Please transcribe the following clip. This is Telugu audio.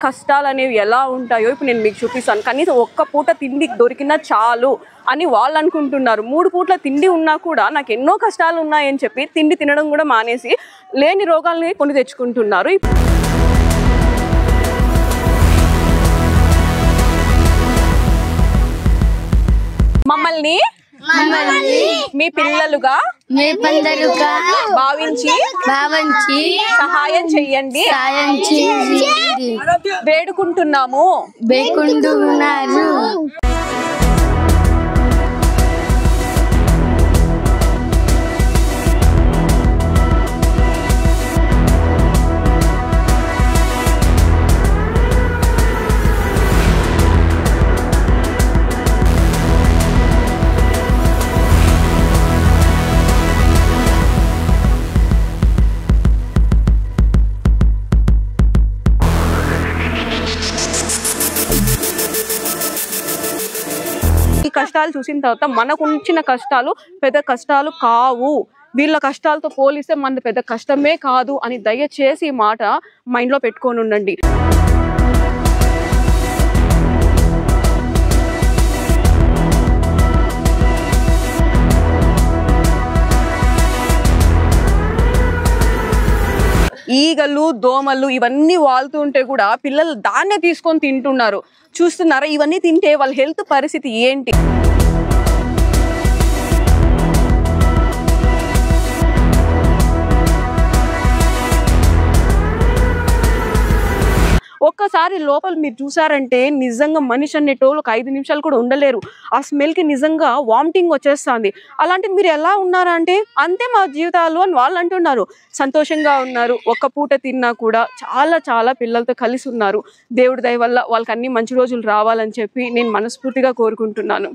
కష్టాలు అనేవి ఎలా ఉంటాయో ఇప్పుడు నేను మీకు చూపిస్తాను. కనీసం ఒక్క పూట తిండి దొరికినా చాలు అని వాళ్ళు అనుకుంటున్నారు. 3 పూట్ల తిండి ఉన్నా కూడా నాకు ఎన్నో కష్టాలు ఉన్నాయని చెప్పి తిండి తినడం కూడా మానేసి లేని రోగాల్ని కొని తెచ్చుకుంటున్నారు. మమ్మల్ని మీ పిల్లలుగా భావించి సహాయం చెయ్యండి వేడుకుంటున్నాము. ఈ కష్టాలు చూసిన తర్వాత మనకు ఉంచిన కష్టాలు పెద్ద కష్టాలు కావు, వీళ్ళ కష్టాలతో పోలిస్తే మన పెద్ద కష్టమే కాదు అని దయచేసి ఈ మాట మైండ్లో పెట్టుకొని ఉండండి. ఈగలు దోమలు ఇవన్నీ వాళ్తూ ఉంటే కూడా పిల్లలు దాన్నే తీసుకొని తింటున్నారు. చూస్తున్నారా ఇవన్నీ తింటే వాళ్ళ హెల్త్ పరిస్థితి ఏంటి? ఒక్కసారి లోపల మీరు చూసారంటే నిజంగా మనిషి అనేటోళ్ళు ఒక 5 నిమిషాలు కూడా ఉండలేరు. ఆ స్మెల్కి నిజంగా వామిటింగ్ వచ్చేస్తుంది. అలాంటి మీరు ఎలా ఉన్నారంటే అంతే మా జీవితాలు అని వాళ్ళు అంటున్నారు. సంతోషంగా ఉన్నారు, ఒక్క పూట తిన్నా కూడా చాలా పిల్లలతో కలిసి ఉన్నారు. దేవుడి దయ వల్ల వాళ్ళకి అన్ని మంచి రోజులు రావాలని చెప్పి నేను మనస్ఫూర్తిగా కోరుకుంటున్నాను.